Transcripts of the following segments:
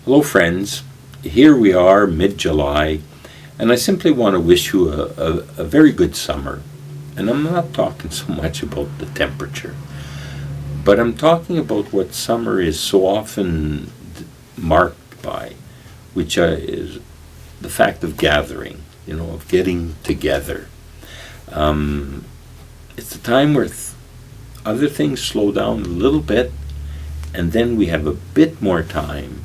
Hello friends, here we are mid-July, and I simply want to wish you a very good summer. And I'm not talking so much about the temperature, but I'm talking about what summer is so often marked by, which is the fact of gathering, of getting together. It's a time where other things slow down a little bit, and then we have a bit more time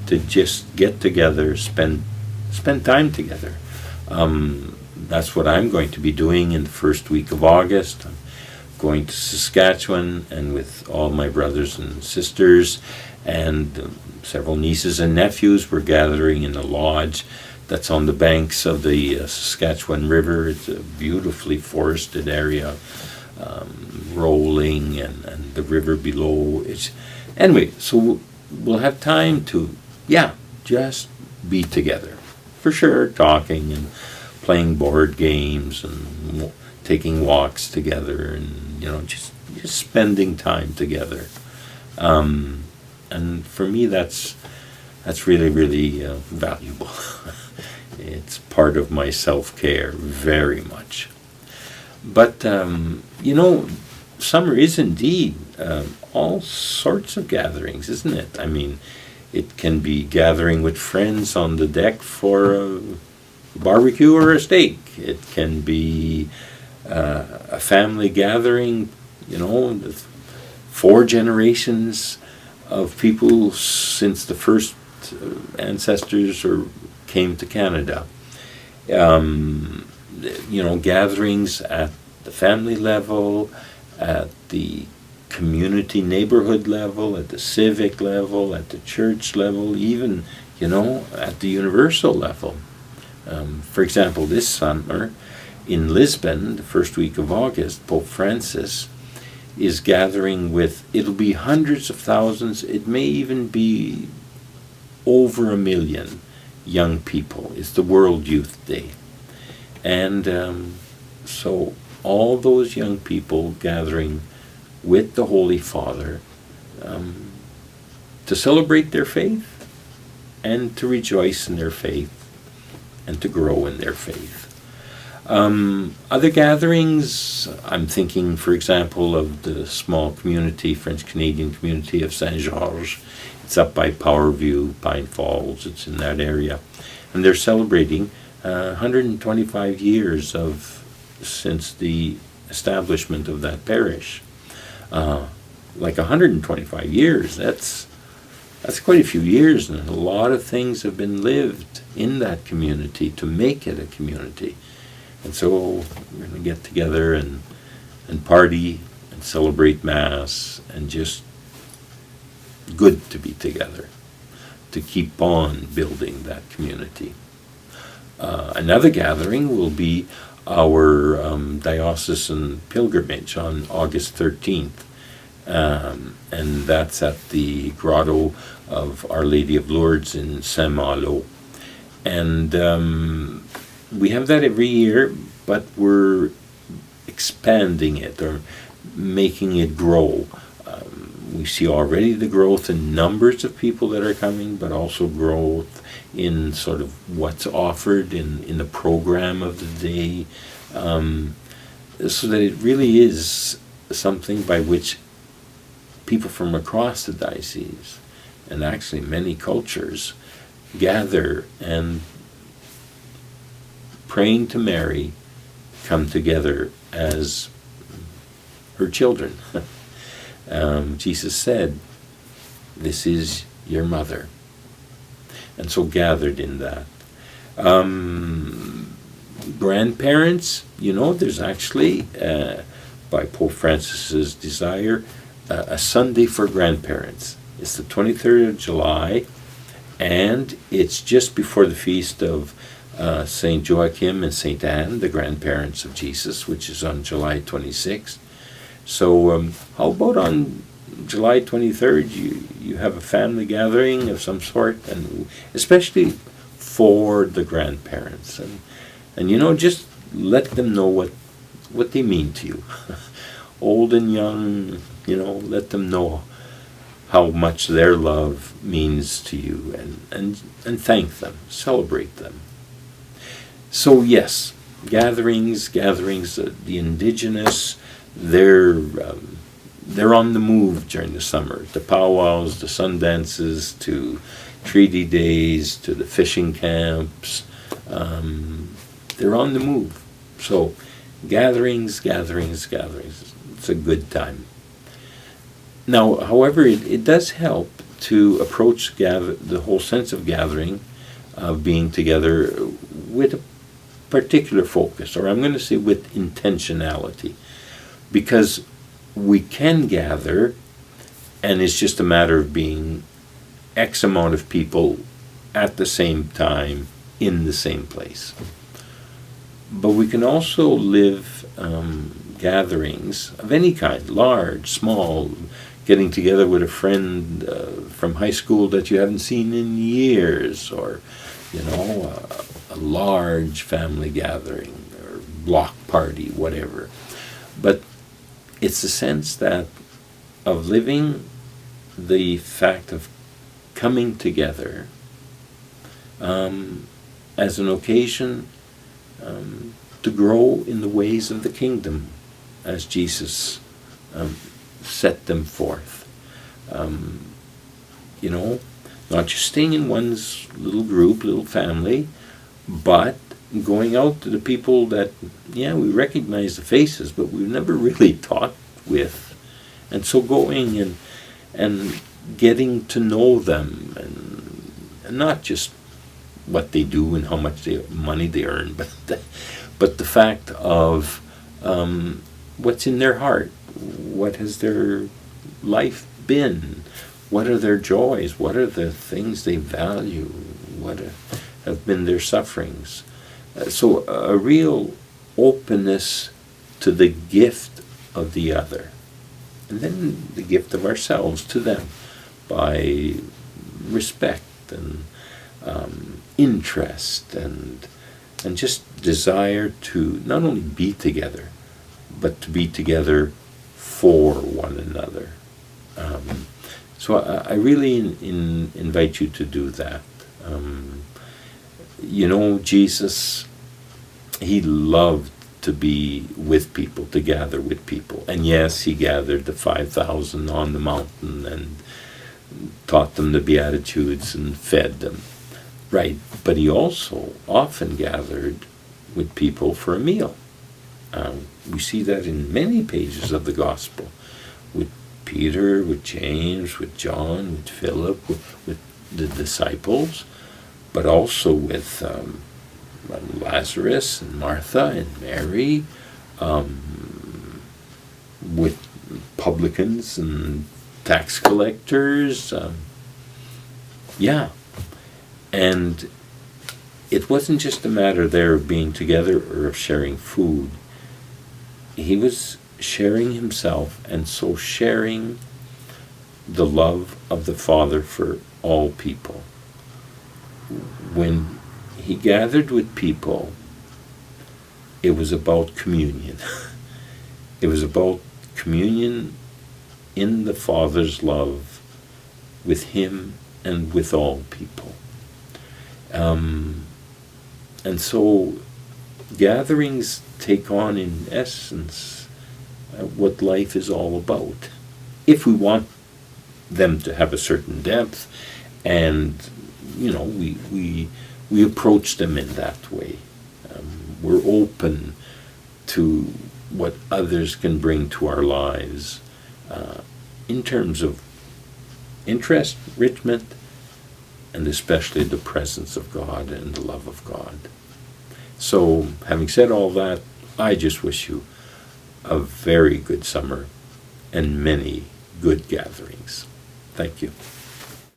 to just get together, spend time together. That's what I'm going to be doing in the first week of August. I'm going to Saskatchewan, and with all my brothers and sisters and several nieces and nephews, we're gathering in a lodge that's on the banks of the Saskatchewan River. It's a beautifully forested area, rolling, and the river below. Anyway, so we'll have time to just be together. For sure, talking and playing board games and taking walks together and, just spending time together. And for me, that's really, really valuable. It's part of my self-care very much. But, summer is indeed all sorts of gatherings, isn't it? I mean, it can be gathering with friends on the deck for a barbecue or a steak. It can be a family gathering, 4 generations of people since the first ancestors came to Canada. Gatherings at the family level, at the community neighborhood level, at the civic level, at the church level, even, at the universal level. For example, this summer in Lisbon, the first week of August, Pope Francis is gathering with, it'll be hundreds of thousands, it may even be over 1 million young people. It's the World Youth Day. And so all those young people gathering with the Holy Father to celebrate their faith and to rejoice in their faith and to grow in their faith. Other gatherings, I'm thinking, for example, of the small community, French-Canadian community of Saint-Georges. It's up by Powerview, Pine Falls, it's in that area. And they're celebrating 125 years since the establishment of that parish. 125 years, that's quite a few years, and a lot of things have been lived in that community to make it a community. And so we're going to get together and party and celebrate Mass, and just good to be together, to keep on building that community. Another gathering will be our diocesan pilgrimage on August 13th. And that's at the Grotto of Our Lady of Lourdes in Saint-Malo. And we have that every year, but we're expanding it or making it grow. We see already the growth in numbers of people that are coming, but also growth in sort of what's offered in the program of the day, so that it really is something by which people from across the diocese, and actually many cultures, gather and, praying to Mary, come together as her children. Jesus said, "This is your mother." And so gathered in that. Grandparents, there's actually, by Pope Francis's desire, a Sunday for grandparents. It's the 23rd of July, and it's just before the feast of Saint Joachim and Saint Anne, the grandparents of Jesus, which is on July 26th. So how about on July 23rd, you have a family gathering of some sort, and especially for the grandparents, and just let them know what they mean to you. Old and young, let them know how much their love means to you, and thank them, celebrate them. So yes, gatherings, the indigenous, they're on the move during the summer. The powwows, the sun dances, to treaty days, to the fishing camps. They're on the move. So gatherings. It's a good time. Now, however, it does help to approach the whole sense of gathering, of being together, with a particular focus, or I'm going to say with intentionality, because we can gather, and it's just a matter of being X amount of people at the same time in the same place. But we can also live gatherings of any kind, large, small, getting together with a friend from high school that you haven't seen in years, or a large family gathering or block party, whatever. But it's the sense that of living the fact of coming together as an occasion to grow in the ways of the kingdom as Jesus set them forth. Not just staying in one's little group, little family, but going out to the people that, we recognize the faces, but we've never really talked with. And so going and getting to know them, and not just what they do and how much money they earn, but the fact of what's in their heart, what has their life been, what are their joys, what are the things they value, what have been their sufferings. So a real openness to the gift of the other, and then the gift of ourselves to them by respect and interest and just desire to not only be together, but to be together for one another. So I really invite you to do that. Jesus, he loved to be with people, to gather with people. And yes, he gathered the 5,000 on the mountain and taught them the Beatitudes and fed them. Right, but he also often gathered with people for a meal. We see that in many pages of the Gospel, with Peter, with James, with John, with Philip, with the disciples, but also with Lazarus and Martha and Mary, with publicans and tax collectors. And it wasn't just a matter there of being together or of sharing food. He was sharing himself, and so sharing the love of the Father for all people. When he gathered with people, it was about communion. It was about communion in the Father's love with him and with all people. And so gatherings take on, in essence, what life is all about. If we want them to have a certain depth, and we approach them in that way. We're open to what others can bring to our lives in terms of interest, enrichment, and especially the presence of God and the love of God. So, having said all that, I just wish you a very good summer and many good gatherings. Thank you.